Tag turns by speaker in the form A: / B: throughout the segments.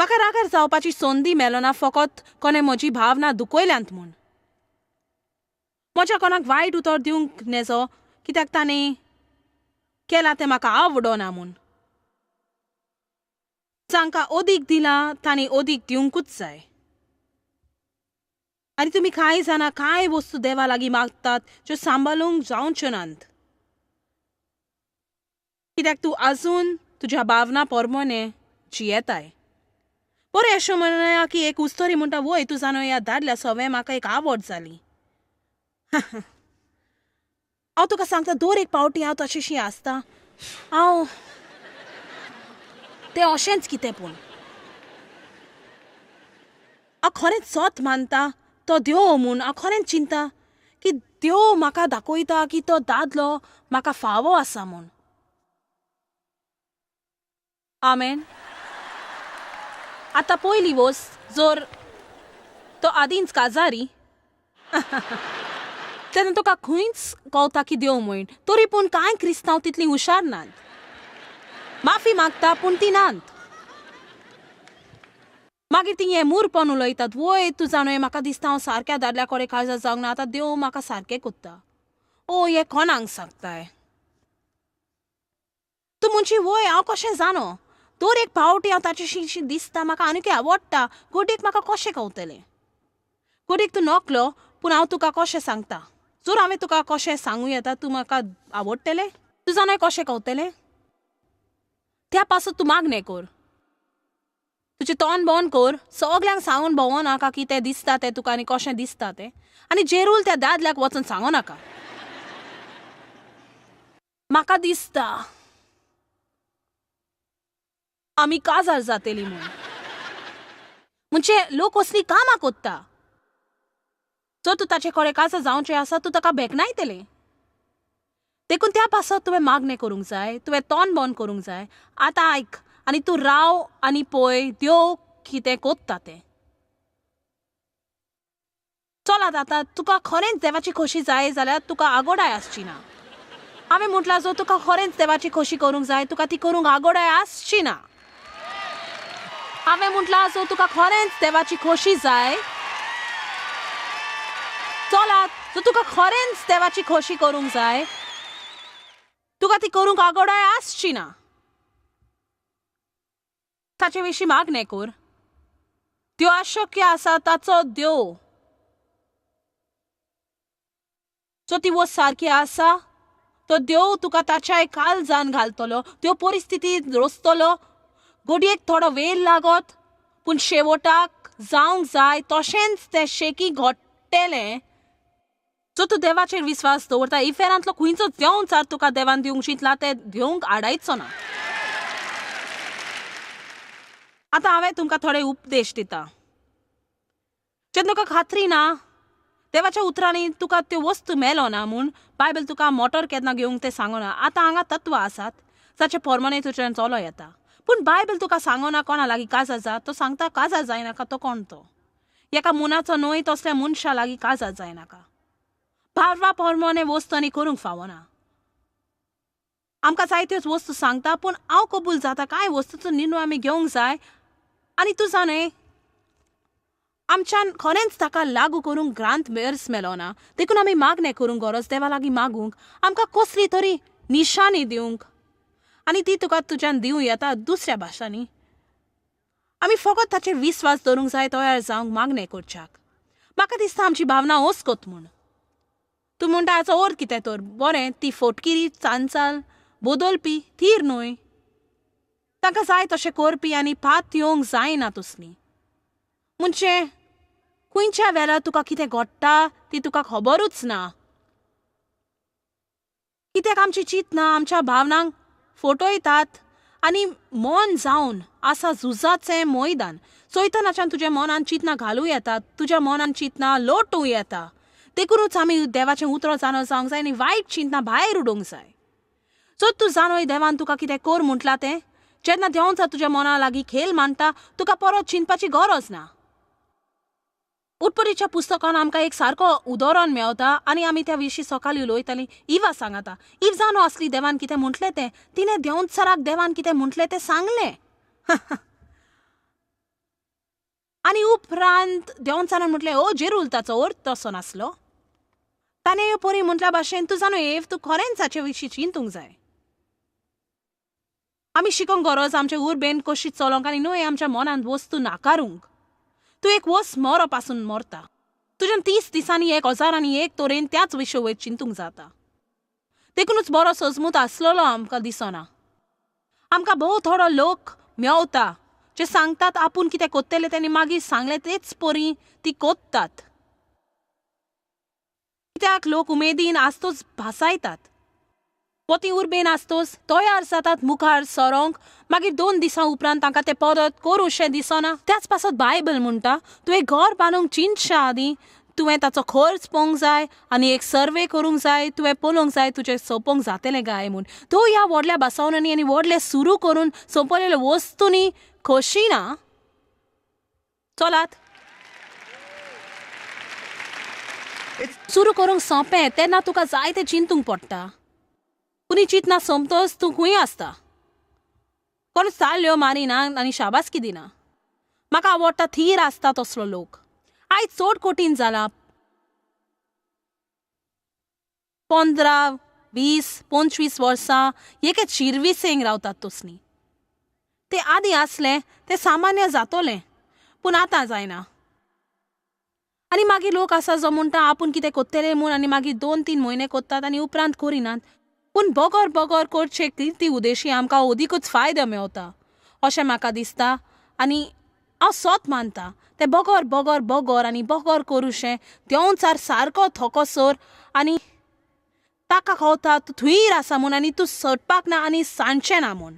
A: म्हाका रागार जावपाची संदी मेलो ना फकत कोणे म्हजी भावना दुखयल्यांत म्हूण. म्हज्या कोणाक वायट उतर दिवंक नेजो कित्याक ताणें केलां तें म्हाका आवडना म्हूण. जांकां ओदीक दिलां तांणी ओदीक दिवंकूच जाय. आनी तुमी कांय जाणां कांय वस्तू देवा लागीं मागतात ज्यो सांबाळूंक जावच्यो नात, कित्याक तूं आजून तुज्या भावना पोरमोने जियेताय. बरें अशें म्हणया की एक उस्तोरी म्हणटा, वय तूं जाणो ह्या दादल्या सवय म्हाका एक आवड जाली. हांव तुका सांगता, दर एक पावटी हांव तशेंशी आसता. हांव तें अशेंच कितें पूण हांव खरेंच सोत मानता तो देव म्हूण. हांव खरेंच चिंता की देव म्हाका दाखयता की तो दादलो म्हाका फावो आसा म्हूण. आमेन. आतां पयली वस्त, जर तो आदींच काजारी तेन्ना तुका खंयच कळटा की देव म्हूण. तरी पूण कांय क्रिस्तांव तितलीं हुशार नात. माफी मागता पूण ती नात. मागीर ती हें मूर्पण उलयतात, वय तूं जाणो म्हाका दिसता हांव सारक्या दादल्या कडेन काजार जावंक ना, आतां देव म्हाका सारकें कोत्ता. ओ हें कोणाक सांगताय तूं म्हणची, वय हांव कशें जाणो. दर एक पावटी हांव ताचेशी दिसता म्हाका आनीक आवडटा. घडीक म्हाका कशें कळटलें. घडीक तूं नकलो पूण हांव तुका कशें सांगता. जर हांवें तुका कशें सांगूं येता तूं म्हाका आवडटलें. तूं जाणो कशें कळटलें. त्या पासून तूं मागणें कर. तुजें तोंड बंद कर. सगल्यांक सांगून भोंवो नाका कितें दिसता तें तुका आनी कशें दिसता तें. आनी जेरूल त्या दादल्याक वचून सांगो नाका, म्हाका दिसता आमी काजार जातलीं म्हूण. म्हणजे लोक असलीं कामां कोत्ता. जर तूं ताचे कडेन काजार जावचें आसा तूं ताका भेटनायतलें. देखून त्या पासत तुवें मागणें करूंक जाय, तुवें तोंड बंद करूंक जाय. आतां आयक आनी तूं राव आनी पळय देव कितें कोत्ता तें. चलात आतां तुका खरेंच देवाची खोशी जाय जाल्यार तुका आगोडाय आसची ना. हांवें म्हटलां जर तुका खरेंच देवाची खोशी करूंक जाय तुका ती करूंक आगोडाय आसची ना. हांवें म्हटलां जर तुका खरेंच देवाची खोशी जाय, चलात जर तुका खरेंच देवाची खोशी करूंक जाय तुका ती करूंक आगोडाय आसची ना. ताचे विशीं मागणें कर. त्यो अशक्य आसा ताचो देव. जो ती वस्त सारकी आसा तो देव तुका ताच्या काळजान घालतलो. त्यो परिस्थिती रचतलो. घडयेक थोडो वेळ लागत पूण शेवटाक जावंक जाय तशेंच तें शेकी घडटलें. जो तूं देवाचेर विस्वास दवरता. इफेरांतलो खंयचो देंवचार तुका देवान दिवंक चिंतला तें दिवंक आडायचो ना. आतां हांवें तुमकां थोडे उपदेश दिता. जेन्ना तुका खात्री ना देवाच्या उतरांनी तुका त्यो वस्तू मेलो ना म्हूण बायबल तुका मोटर केन्ना घेवंक तें सांगना. आतां हांगा तत्व आसात जाचे पोरमाणे तुज्यान चलो येता. पूण बायबल तुका सांगना कोणा लागीं काजार जा. तो सांगता काजार जायनाका तो कोण तो. एका मुनाचो न्हय तसल्या मनशा लागीं काजार जायनाका. भावना पोरमाणे वस्तू आनी करूंक फावना. आमकां जायत्योच वस्तू सांगता पूण हांव कबूल जाता कांय वस्तूचो निर्णय आमी घेवंक जाय. आनी तूं जाणें आमच्यान खरेंच ताका लागू करूंक ग्रांथ मेर्स मेलो ना. देखून आमी मागणें करूंक गरज देवा लागीं मागूंक आमकां कसली तरी निशाणी दिवंक. आनी ती तुका तुज्यान दिवं येता दुसऱ्या भाशांनी. आमी फकत ताचेर विस्वास दवरूंक जाय तयार जावंक मागणें करच्याक. म्हाका दिसता आमची भावना ओस्कोत म्हूण. तूं म्हणटा हाचो अर्थ कितें तर. बरें ती फोटकिरी चांचाल बदलपी थीर न्हय. तांकां जाय तशें करपी आनी पात येवंक जायना तसलीं. म्हणजे खंयच्या वेळार तुका कितें घडटा ती तुका खबरूच ना. कित्याक आमची चिंतना आमच्या भावनांक फटयतात आनी मन जावन आसा झुजाचें मैदान. चैतनाच्यान तुज्या मनान चिंतना घालूं येतात. तुज्या मनान चिंतना लोटूं येता. देखूनच आमी देवाचें उतर जाणो जावंक जाय आनी वायट चिंतना भायर उडोवंक जाय. जर तूं जाणोय देवान तुका कितें कर म्हटलां तें, जेन्ना देंवचा तुज्या मना लागीं खेल मांडटा तुका परत चिंतपाची गरज ना. उत्पत्तीच्या पुस्तकान आमकां एक सारको उदाहरण मेळटा आनी आमी त्या विशीं सकाळीं उलयतालीं. इवा सांगता. इव जाणो आसली देवान कितें म्हटलें तें. तिणें देंवचाराक देवान कितें म्हटलें तें सांगलें. आनी उपरांत देंवचारान म्हटलें ओ जेरूल ताचो अर्थ तसो नासलो. ताणें परी म्हटल्या भाशेन तूं जाणू एव तूं खरेंच हाचे विशीं चिंतूंक जाय. आमी शिकोंक गरज आमचे उर्बेन कशी चलोंक आनी न्हय आमच्या मनांत वस्तू नाकारूंक. तूं एक वस मरो पासून मरता. तुज्यान 30 दिसांनी 1001 तरेन त्याच विशय वयर चिंतूंक जाता. देखूनच बरो सजमूत आसलेलो आमकां दिसना. आमकां भोव थोडो लोक मेवता जे सांगतात आपूण कितें कोत्तेलें तेणी मागीर सांगलें तेच परी ती कोत्तात. कित्याक लोक उमेदीन आसतोच भासायतात. पोती उर्बेन आसतोच तयार जातात मुखार सरोंक, मागीर 2 दिसां उपरांत तांकां तें पदत करूशें दिसना. त्याच पासत बायबल म्हणटा तुवें घर बांदूंक चिंतचे आदीं तुवें ताचो खर्च पळोवंक जाय आनी एक सर्वे करूंक जाय. तुवें पळोवंक जाय तुजें सोंपोवंक जातलें काय म्हूण. तो ह्या व्हडल्या बसवण्यांनी आनी व्हडले सुरू करून सोंपलेल्या वस्तूंनी खोशी ना. चलात सुरू करूंक सोंपें तेन्ना तुका जाय तें चिंतूंक पडटा. कुणी चिंतना सोंपतोच तूं खंय आसता. कोण चाल्ल्यो मारिना आनी शाबासकी दिना. म्हाका आवडटा थीर आसता तसलो लोक. आयज चड कठीण जाला. 15, 20, 25 वर्सां एके शिरविसेंक रावतात तसलीं. ते आदीं आसलें तें सामान्य जातोलें पूण आतां जायना. आनी मागीर लोक आसा जो म्हणटा आपूण कितें कोत्तेलें म्हूण आनी मागीर 2-3 म्हयने कोत्तात आनी उपरांत करिनात. पूण बोगोर करचे किर्ती उदेशी आमकां ओदीकूच फायदो मेवता अशें म्हाका दिसता. आनी हांव सोत मानता तें बोगोर आनी बोगोर करूशें देंवचार सारको थोकोसोर आनी ताका खावता तूं थंय आसा म्हूण आनी तूं सटपाक ना आनी सांडचें ना म्हूण.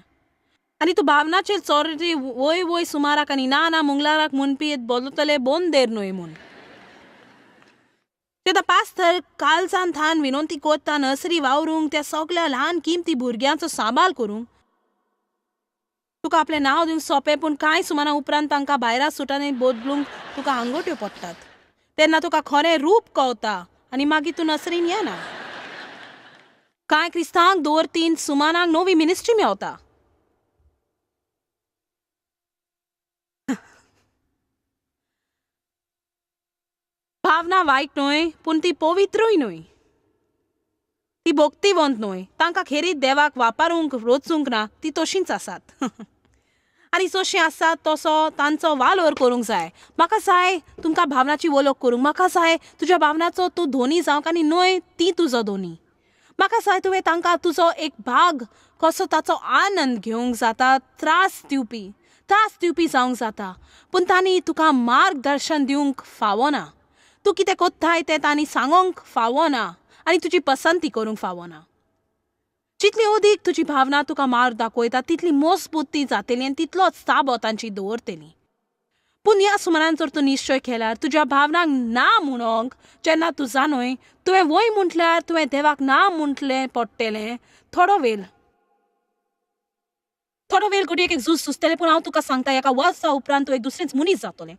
A: आनी तूं भावनाचेर चोरी वय सुमाराक आनी ना मुंगलाराक म्हणपी बोलतले बोंदेर न्हय म्हूण. तें पास्तर कालचान थान विनोंती कोत्ता नर्सरी वावरूंक त्या सगळ्या ल्हान किमती भुरग्यांचो सांबाळ करूंक. तुका आपलें नांव दिवंक सोंपें पूण कांय सुमाना उपरांत तांकां भायरा सुटांनी बदलूंक तुका आंगोट्यो पडटात. तेन्ना तुका खरें रूप कळटा आनी मागीर तूं नर्सरीन येना. कांय क्रिस्तांवांक 2-3 सुमानाक नवी मिनिस्ट्री मेवता. भावना वायट न्हय पूण ती पवित्रूय न्हय. ती भक्तिवंत न्हय. तांकां खेरीत देवाक वापरूंक रोचूंक ना. ती तशींच आसात. आनी जशी आसात तसो तांचो वालोर करूंक जाय. म्हाका जाय तुमकां भावनाची वळख करूंक. म्हाका जाय तुज्या भावनाचो तूं धोनी जावंक आनी न्हय ती तुजो धोनी. म्हाका जाय तुवें तांकां तुजो एक भाग कसो ताचो आनंद घेवंक जाता. त्रास दिवपी जावंक जाता पूण तांणी तुका मार्गदर्शन दिवंक फावना. तूं कितें कोत्ताय तें तांणी सांगोंक फावना आनी तुजी पसंती करूंक फावना. जितली अदीक तुजी भावना तुका मार्ग दाखयता तितली मजबूत ती जातली आनी तितलोच ताबो तांची दवरतली. पूण ह्या सुमारान जर तूं निश्चय केल्यार तुज्या भावनांक ना म्हणोंक जेन्ना तूं जाणय तुवें वय म्हटल्यार तुवें देवाक ना म्हटलें पडटलें. थोडो वेळ घडये एक झूज सुचतलें पूण हांव तुका सांगता एका वर्सा उपरांत तूं एक दुसरेंच मनीस जातलें.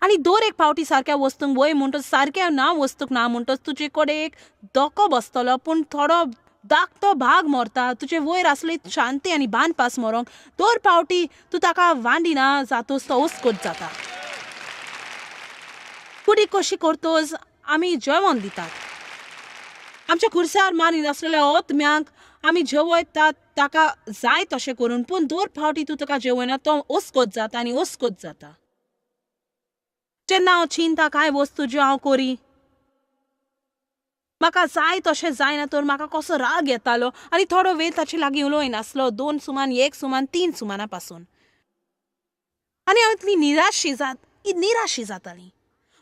A: आनी दर एक फावटी सारक्या वस्तूंक वय म्हणटच सारक्या ना वस्तूक ना म्हणटच तुजे कडेन एक धोको बसतलो पूण थोडो धाकटो भाग मरता. तुजे वयर आसली शांती आनी बांदपास मरोंक दर फावटी तूं ताका वांडिना जातोच तो हुस्कोत जाता. कुडी कशी करतोच आमी जेवण दितात. आमच्या खुर्सार मारीन आसलेल्या ओतम्यांक आमी जेवयतात ताका जाय तशें करून पूण दर फावटी तूं ताका जेवयना तो हुस्कोत जाता. जेन्ना हांव चिंता कांय वस्तू ज्यो हांव करी म्हाका जाय तशें जायना तर म्हाका कसो राग येतालो आनी थोडो वेळ ताचे लागीं उलोय नासलो. 2 सुमान 1 सुमान 3 सुमाना पासून आनी हांव इतली निराशी जाताली.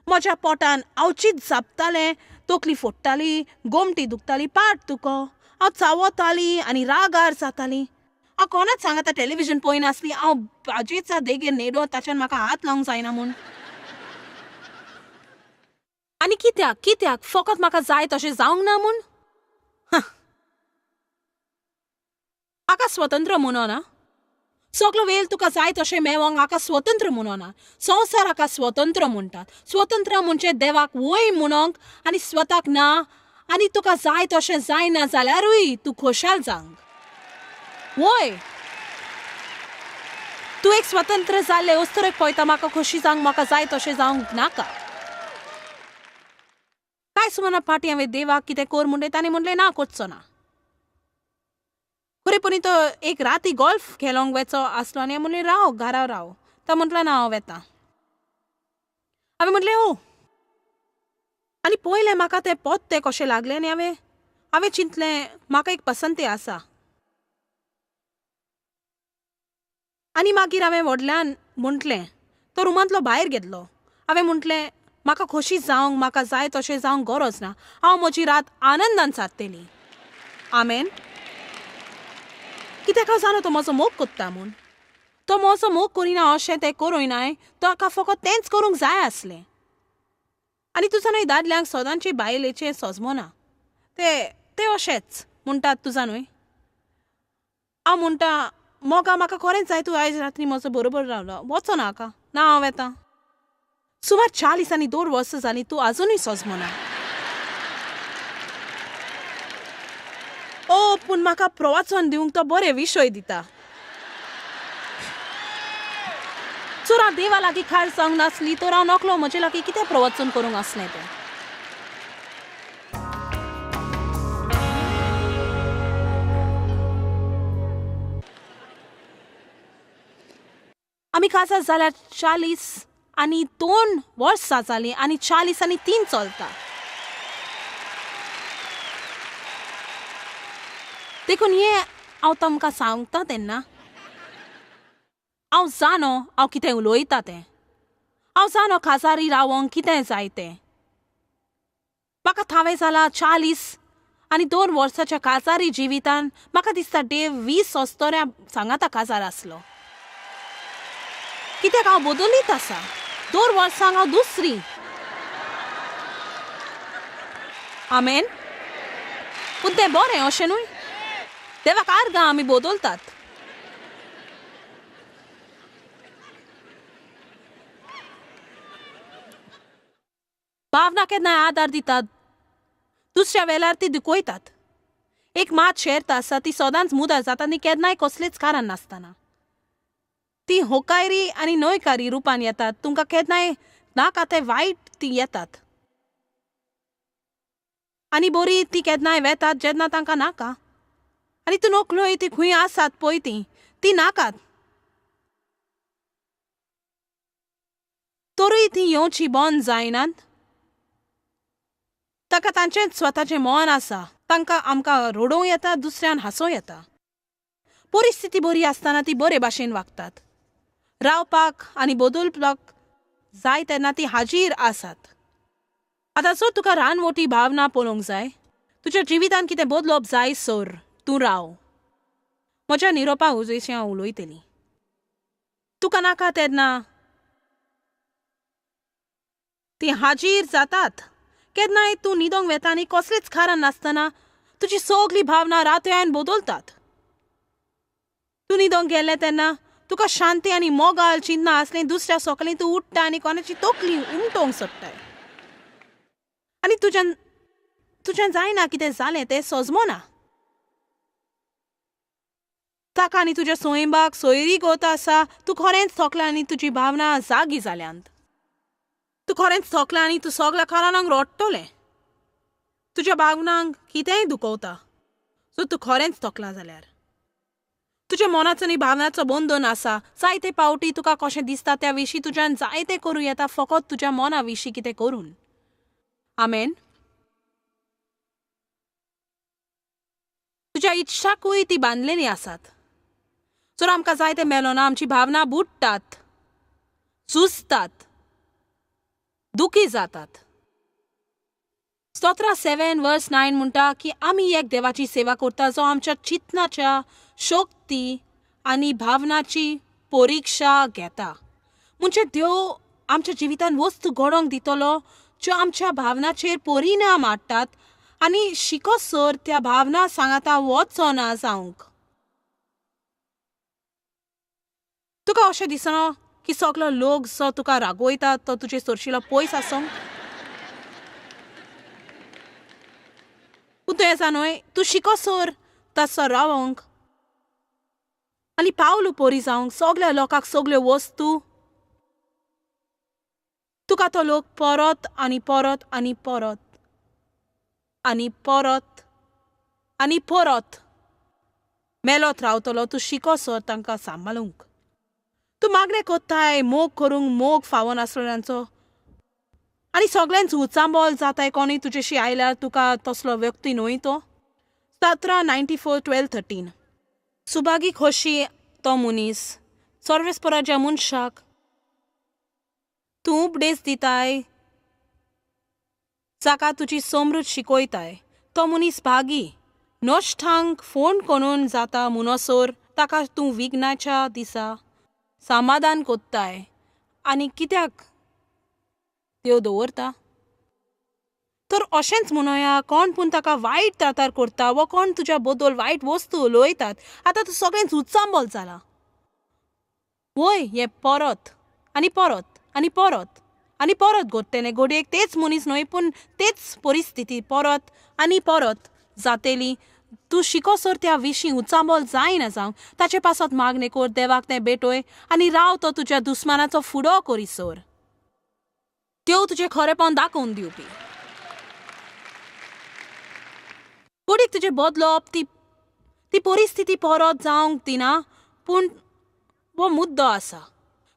A: म्हज्या पोटान आवचीत जापतालें. तकली फोडटाली, गोमटी दुखताली, पाट दुखो. हांव चावताली आनी रागार जाताली. हांव कोणाच सांगता टेलिव्हिजन पळयनासली. हांव भाजयेचा देगेर न्हेडो ताच्यान म्हाका हात लावंक जायना म्हूण. आनी कित्याक फकत म्हाका जाय तशें जावंक ना म्हूण. म्हाका स्वतंत्र म्हणना. सगळो वेळ तुका जाय तशें मेळोंक हाका स्वतंत्र म्हणना. संवसार हाका स्वतंत्र म्हणटात. स्वतंत्र म्हणजे देवाक वय म्हणोंक आनी स्वताक ना आनी तुका जाय तशें जायना जाल्यारूय तूं खोशाल जावंक. वय तूं एक स्वतंत्र जाल्ले वस्तुरेक पळयता म्हाका खोशी जावंक म्हाका जाय तशें जावंक नाका. कांय सुमाना फाटीं हांवें देवाक कितें कोर म्हणलें ताणें म्हणलें ना कोचचो ना. खरेपणी तो एक राती गोल्फ खेळोंक वेचो आसलो आनी हांवें म्हणलें राव घरा राव. तो म्हणलो ना हांव वेतां. हांवें म्हणलें ओ. आनी पयलें म्हाका तें पोत्तें कशें लागलें आनी हांवें चिंतलें म्हाका एक पसंती आसा. आनी मागीर हांवें व्हडल्यान म्हटलें तो रुमांतलो भायर गेल्लो. हांवें म्हटलें म्हाका खोशी जावंक म्हाका जाय तशें जावंक गरज ना. हांव म्हजी रात आनंदान सारतलें. आमेन. कित्याक हांव जाणा तो म्हजो मोग कोत्ता म्हूण. तो म्हजो मोग करिना अशें तें करूयनाय. ताका फकत तेंच करूंक जाय आसलें. आनी तूं जाणा दादल्यांक सदांचे बायलेचें सजमना ते अशेंच म्हणटात तूं जाणूय. हांव म्हणटा मोगा म्हाका खरेंच जाय तूं आयज रात्री म्हजो बरोबर रावलो वचो नाका ना हांव येतां. सुमार 40 आनी 2 वर्सां जालीं तूं आजुनूय सजमना. ओ पूण म्हाका प्रवचन दिवंक तो बरे विशय दिता. जर हांव देवा लागीं खाड जावंक नासली तर हांव नकलो म्हजे लागीं कितें प्रवचन करूंक आसलें तें. आमी काजार जाल्यार 40 आनी 2 वर्सां जालीं आनी 40 आनी 3 चलता. देखून हें हांव तुमकां सांगता तेन्ना हांव जाणो हांव कितें उलोयता तें. हांव जाणो काजारी रावोंक कितें जाय तें. म्हाका थावें जाला 40 आनी 2 वर्साच्या काजारी जिवितान म्हाका दिसता देव 20 अस्तोऱ्या सांगाता काजार आसलो. कित्याक हांव बदलीत आसा. 2 वर्सांक हांव दुसरी. आमेन. पूण तें बरें अशें न्हय. देवाक आर्गां आमी बदलतात. भावना केन्नाय आदार दितात. दुसऱ्या वेळार ती दुखयतात. एक मात शेर्त आसा ती सदांच मुदार जाता आनी केन्नाय कसलेंच कारण नासतना. ती होकायरी आनी न्हयकारी रुपान येतात. तुमकां केन्नाय नाका तें वायट ती येतात. आनी बरी ती केन्नाय वेतात जेन्ना तांकां नाका. आनी तूं नकलोय ती खंय आसात पळय ती नाकात. तरूय ती येवची बंद जायनात. ताका तांचें स्वताचें मन आसा. तांकां आमकां रडोवं येता दुसऱ्यान हांसूं येता. परिस्थिती बरी आसतना ती बरे भाशेन वागतात. रावपाक आनी बदलपाक जाय तेन्ना ती हाजीर आसात. आतां जर तुका रानवटी भावना पळोवंक जाय तुज्या जिवितान कितें बदलप जाय सर तूं राव. म्हज्या निरोपा उजयेचें हांव उलयतलीं. तुका नाका तेन्ना ती हाजीर जातात. केन्नाय तूं न्हिदोंक वेता आनी कसलेंच कारण नासतना तुजी सगळी भावना रातयान बदलतात. तूं न्हिदोंक गेलें तेन्ना तुका शांती आनी मोगाल चिंतना आसलें दुसऱ्या सकाळीं तूं उठ्ठा आनी कोणाची तकली उमटोवंक सोदताय. आनी तुज्यान जायना कितें जालें तें सजमना. ताका आनी तुज्या सोयंबाक सोयरी गोत आसा तूं खरेंच थकला आनी तुजी भावना जागी जाल्यांत. तूं खरेंच थकला आनी तूं सगळ्या कारणांक रडटलें. तुज्या भावनांक कितेंय दुखवता. सो तूं खरेंच थकला जाल्यार तुज्या मनाचो आनी भावनाचो बंधन आसा. जायते पावटी तुका कशें दिसता त्या विशीं तुज्यान जायतें करूं येता फकत तुज्या मना विशीं कितें करून. आमेन. तुज्या इच्छाकूय ती बांदलेली आसात. जर आमकां जाय तें मेळना ना आमची भावना बुडटात झुजतात दुखी जातात. स्तोत्र 7 वर्स 9 म्हणटा की आमी एक देवाची सेवा करता जो आमच्या चिंतनाच्या शक्ती आनी भावनाची परीक्षा घेता. म्हणजे देव आमच्या जिवितान वस्तू घडोवंक दितलो ज्यो आमच्या भावनाचेर परिणाम हाडटात आनी शिकोसर त्या भावना सांगाता वचो ना जावंक. तुका अशें दिसना की सगलो लोक जो तुका रागवयता तो तुजे सरशिलो पयस आसोंक. पूण तूं हें जाणय तूं शिकोसर तसो रावंक आनी पावलू पोरी जावंक सगल्या लोकांक सगल्यो वस्तू तुका तो लोक परत आनी परत आनी परत आनी परत आनी परत मेलोत रावतलो तूं शिकोसर तांकां सांबाळूंक. तूं मागणें कोत्ताय मोग करूंक मोग फावो नासलेल्यांचो आनी सगळ्यांच उचांबोल जाताय कोणी तुजेशी आयल्यार तुका तसलो व्यक्ती न्हय तो. 1794-12-13 सुभागी खोशी तो मुनीस सर्वेस्परा ज्या मनशाक तूं उपदेश दिताय जाका तुजी समृद्ध शिकोयताय तो मुनीस भागी नोश्ठांक फोन करून जाता म्हणसोर ताका तूं विघ्नाच्या दिसा समाधान कोत्ताय आनी कित्याक देव दवरता. तर अशेंच म्हणया कोण पूण ताका वायट तातार करता वा कोण तुज्या बद्दल वायट वस्तू उलयतात आतां तूं सगळेंच उचांबोल जाला. वय हें परत आनी परत आनी परत आनी परत घडटलें. घडयेक तेच मनीस न्हय पूण तेच परिस्थिती परत आनी परत जातली. तूं शिकोसर त्या विशीं उचांबोल जायना जावं ताचे पासत मागणें कर देवाक तें भेटोय आनी राव तो तुज्या दुस्मानाचो फुडो करीसर. देव तुजें खरेपण दाखोवन दिवपी. घडीक तुजें बदलप ती परिस्थिती परत जावंक दिना पूण हो मुद्दो आसा.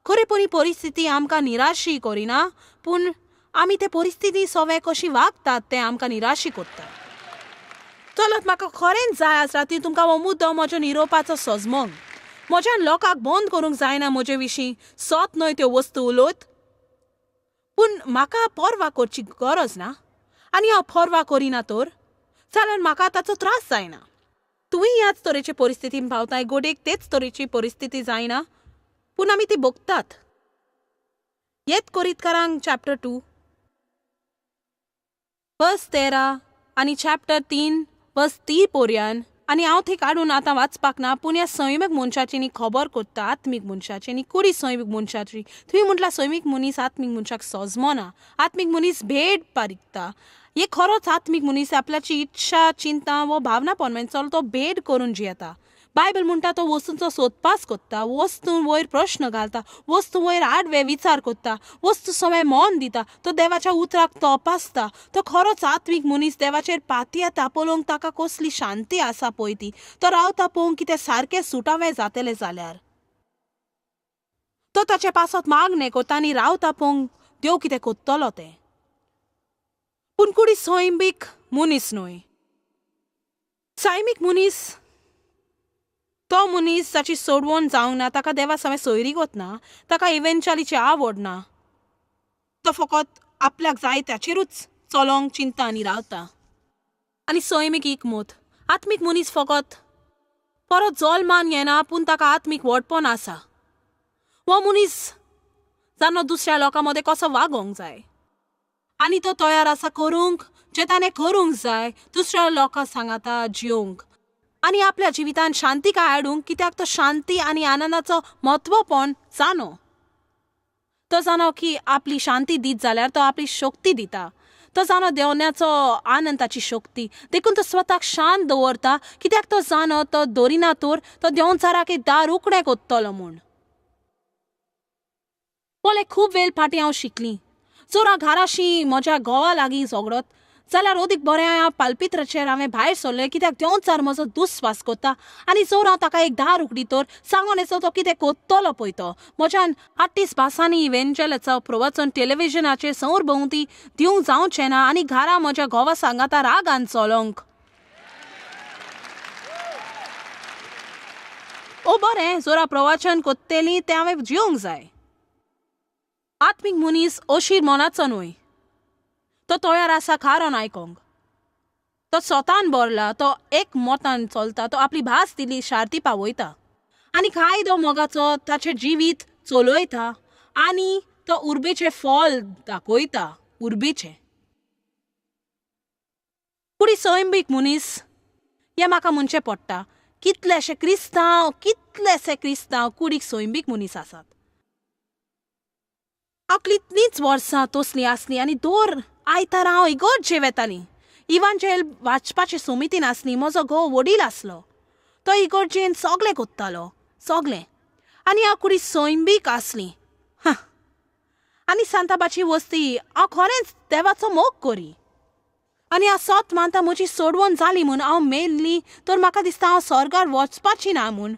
A: खरेपणी परिस्थिती आमकां निराशी करिना पूण आमी ते परिस्थिती सवे कशी वागतात तें आमकां निराशी करता. चलत म्हाका खरेंच जाय आसता ती तुमकां हो मुद्दो म्हजो निरोवपाचो सजमोग. म्हज्यान लोकांक बंद करूंक जायना म्हजे विशीं सोत न्हय त्यो वस्तू उलोवत पूण म्हाका परवा करची गरज ना आनी हांव परवा करिना तर जाल्यार म्हाका ताचो त्रास जायना. तुवें ह्याच तरेचे परिस्थितीन पावताय घडयेक तेच तरेची परिस्थिती जायना पूण आमी ती भोगतात. येत कोरींतकारांक चॅप्टर 2 वर्स 13 आनी चॅप्टर 3 वर्स 30 पर्यंत आनी हांव थंय काडून आतां वाचपाक ना पूण ह्या सैमीक मनशाची न्ही खबर करता आत्मीक मनशाची आनी कुडी सैमीक मनशाची. तुवें म्हटला सैमीक मनीस आत्मीक मनशाक सजमना आत्मीक मनीस भेट पारिकता. हे खरोच आत्मीक मनीस आपल्याची इच्छा चिंता व भावना पोरमेन चलतो भेट करून जियेता. बायबल म्हणटा तो वस्तूंचो सोदपास कोत्ता वस्तू वयर प्रश्न घालता वस्तू वयर आडवे विचार कोत्ता वस्तू सवय मन दिता तो देवाच्या उतराक तपासता. तो खरोच आत्मीक मनीस देवाचेर पातया तापोवंक ताका कसली शांती आसा पळय ती तो रावता पळोवंक कितें सारकें सुटावें जातलें जाल्यार तो ताचे पासत मागणें कोता आनी रावता पळोवंक देव कितें कोत्तलो तें. पूण कुडी सैमीक मनीस न्हय. सैमीक मनीस तो मनीस जाची सोडवण जावंक ना ताका देवा सवय सोयरीक वतना ताका इव्हेंच्युअलीची आवड ना. तो फकत आपल्याक जाय त्याचेरूच चलोंक चिंता आनी रावता. आनी सैमीक एकमत आत्मीक मनीस फकत परत जल्मान येना पूण ताका आत्मीक व्हडपण आसा. हो मनीस जाणो दुसऱ्या लोकां मदें कसो वागोंक जाय आनी तो तयार आसा करूंक जें ताणें करूंक जाय दुसऱ्या लोकां सांगाता जियोंक आनी आपल्या जिवितान शांतीकाय हाडूंक कित्याक तो शांती आनी आनंदाचो म्हत्वपण जाणो. तो जाणो की आपली शांती दीत जाल्यार तो आपली शक्ती दिता. तो जाणो देवण्याचो आनंदाची शक्ती देखून तो स्वताक शांत दवरता कित्याक तो जाणो तो दवरिना तर तो देंवचाराक एक दार उकडें कोत्तलो म्हूण. पोले खूब वेळ फाटीं हांव शिकलीं. जर हांव घराशी म्हज्या घोवा लागीं झगडत जाल्यार ओदीक बरें हांव पालपित्राचेर हांवें भायर सरलें कित्याक देंवचार म्हजो दुस्वास कोत्ता आनी जर हांव ताका एक दार उगडी तर सांगून येचो तो कितें कोत्तलो पळय तो. म्हज्यान 38 भासांनी इव्हेंच्युअलाचो प्रवचन टेलिव्हिजनाचेर सौर भोंवती दिवंक जावचें ना आनी घरा म्हज्या घोवा सांगाता रागान चलोंक. ओ बरें जर हांव प्रवचन कोत्तेलीं तें हांवें जियोंक जाय. आत्मीक मनीस अशीर मनाचो न्हय. तो तयार आसा खारोन आयकोंक. तो स्वतान भरला तो एक मोतान चलता तो आपली भास दिली शार्ती पावयता आनी कायदो मोगाचो ताचें जिवीत चलयता आनी तो उर्बेचें फळ दाखयता उर्बेचें. कुडी सैमीक मनीस हें म्हाका म्हणचें पडटा. कितलेशे क्रिस्तांव कुडीक सैमीक मनीस आसात. हांव कितलींच वर्सां तसलीं आसलीं आनी दर आयतार हांव इगर्जे वेतालीं. इवांजेल वाचपाचे समितीन आसलीं. म्हजो घोव वडील आसलो. तो इगर्जेन सगळें कोत्तालो. सगलें. आनी हांव कुडी सोयंबीक आसली. आनी सांताबाची वस्ती हांव खरेंच देवाचो मोग करी. आनी हांव सोत मानता म्हजी सोडवण जाली म्हूण हांव मेल्ली तर म्हाका दिसता हांव स्वर्गार वचपाची ना म्हूण.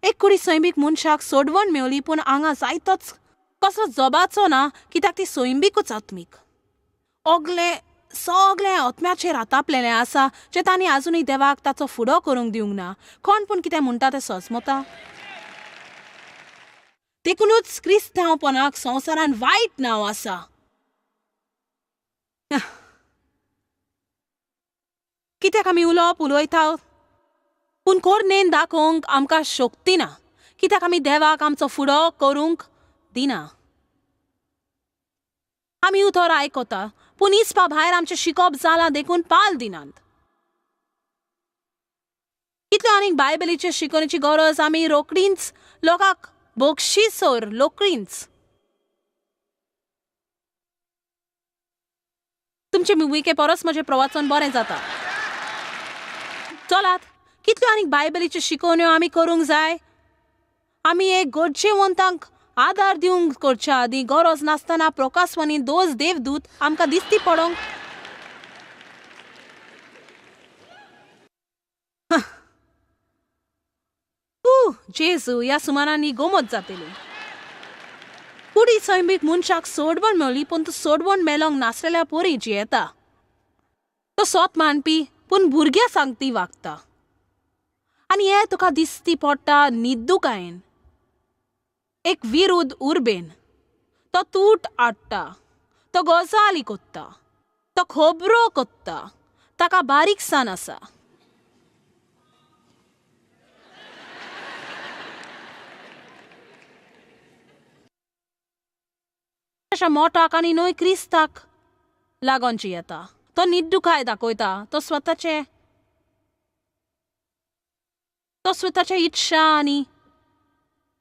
A: एक कुडी सोयंबीक मनशाक सोडवण मेवली पूण हांगा जायतोच कसलो जबाचो ना कित्याक ती सोयंबीकूच आत्मीक. सगळें आत्म्याचेर आतापलेलें आसा जें तांणी आजुनूय देवाक ताचो फुडो करूंक दिवंक ना. कोण पूण कितें म्हणटा तें सजमता. देखूनच क्रिस्तांवपणाक संवसारान वायट नांव आसा. कित्याक आमी उलयता पूण कोरनेन दाखोवंक आमकां शक्ती ना कित्याक आमी देवाक आमचो फुडो करूंक दिना. आमी उतर आयकता पूण इसपा भायर आमचें शिकप जालां देखून पाल दिनात. कितल्यो आनीक बायबलीचे शिकवणेची गरज आमी रोकडींच लोकांक बक्षिसोर रोकडींच. तुमचे विके परस म्हजें प्रवचन बरें जाता. चलात कितल्यो आनीक बायबलीच्यो शिकवण्यो आमी करूंक जाय. आमी एक गरजेवंतांक आदार दिवंक करच्या आदीं गरज नासतना प्रकाशवाणी दोज देवदूत आमकां दिसती पडोंक. जेजू ह्या सुमारांनी गोमत जातली. कुडी सोयंबीक मनशाक सोडवण मेवली पूण तो सोडवण मेलोंक नासलेल्या पोरी जियेता. तो सोत मानपी पूण भुरग्या सांगती वागता. आनी हें तुका दिसती पडटा निद्दुकायेन. एक विरुद्ध उर्बेन तो तूट हाडटा. तो गजाली कोत्ता. तो खोबरो कोत्ता. ताका बारीकसाण आसा. मोठाक आनी न्हय क्रिस्ताक लागोन जियेता. तो निद्दुकाय दाखयता. तो स्वताचे इच्छा आनी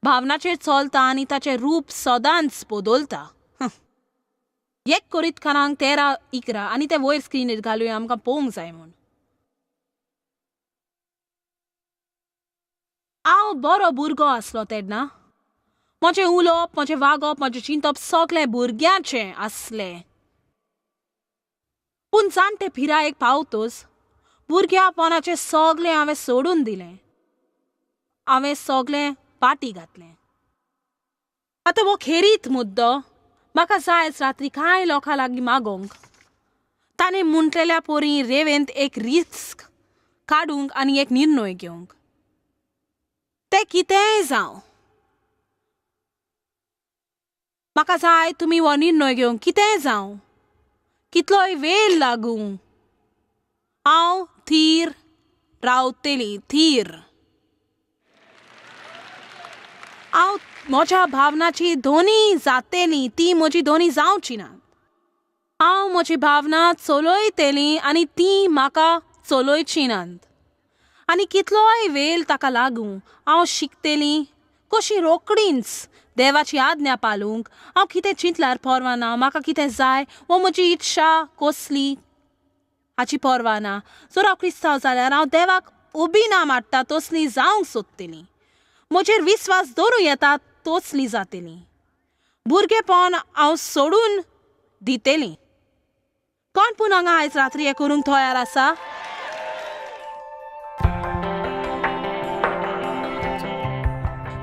A: भावनाचेर चलता आनी ताचें रूप सदांच बदलता. एक करीत खानांक 13:11 आनी ते वयर स्क्रीनीर घालूया आमकां पळोवंक जाय म्हूण. हांव बरो भुरगो आसलो तेन्ना म्हजें उलोवप म्हजें वागप म्हजें चिंतप सगळें भुरग्याचें आसलें. पूण जाणटे पिरायेक पावतच भुरग्यापणाचें सगळें हांवें सोडून दिलें. हांवें सगळें पाटी घातलें. आतां हो खेरीत मुद्दो म्हाका जायच रात्री कांय लोकां लागीं मागोंक. ताणें म्हणलेल्या पोरी रेवेंत एक रिस्क काडूंक आनी एक निर्णय घेवंक. तें कितेंय जावं म्हाका जाय तुमी हो निर्णय घेवंक. कितेंय जावं कितलोय वेळ लागूं हांव थीर रावतली. हांव म्हज्या भावनाची धोनी जातेली. ती म्हजी धोनी जावची ना. हांव म्हजी भावना चलयतली आनी ती म्हाका चलयची नात. आनी कितलोय वेळ ताका लागूं हांव शिकतली कशी रोकडींच देवाची आज्ञा पाळूंक. हांव कितें चिंतल्यार परवा ना. म्हाका कितें जाय वो म्हजी इच्छा कसली हाची परवा ना. जर हांव क्रिस्तांव जाल्यार हांव देवाक उबीना माडटा तसली जावंक सोदतली. म्हजेर विस्वास दवरूं येता तसली जातली. भुरगेपण हांव सोडून दितली. कोण पूण हांगा आयज रात्री हें करूंक तयार आसा.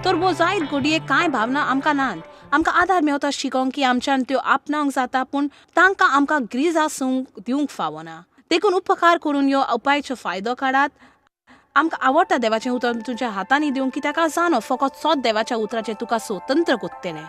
A: तर वो जायत घडये कांय भावना आमकां नात. आमकां आदार मेवता शिकोवंक की आमच्यान त्यो आपणावंक जाता पूण तांकां आमकां गिजासूंक दिवंक फावना. देखून उपकार करून ह्यो उपायाचो फायदो काडात. आमकां आवडटा देवाचें उतर तुमच्या हातांनी दिवंक कित्याक जाणो फकत सोत देवाच्या उतराचें तुका स्वतंत्र कोत्तेलें.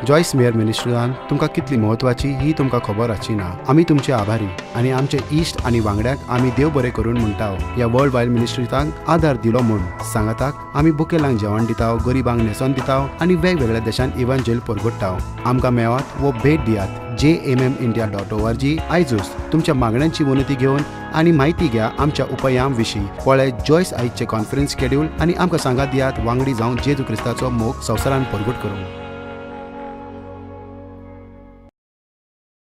B: जॉयस मेयर मिनिस्ट्रींत तुमकां कितली म्हत्वाची ही तुमकां खबर आसची ना. आमी तुमचे आभारी आनी आमचे इश्ट आनी वांगड्याक आमी देव बरें करून म्हणटाव. ह्या वर्ल्ड वायड मिनिस्ट्रींताक आदार दिलो म्हूण सांगताक आमी बुकेलांक जेवण दिताव, गरिबांक न्हेसोन दिताव आनी वेगवेगळ्या देशांत इव्हँजल परगटाव. आमकां मेळात वो भेट दियात jmmindia.org. आयजूच तुमच्या मागण्यांची विनंती घेवन आनी म्हायती घ्या आमच्या उपायां विशीं. पळय जॉयस आयजचे कॉन्फरन्स शेड्यूल आनी आमकां सांगात दियात वांगडी जावन जेजू क्रिस्ताचो मोग संवसारान परगट करूंक.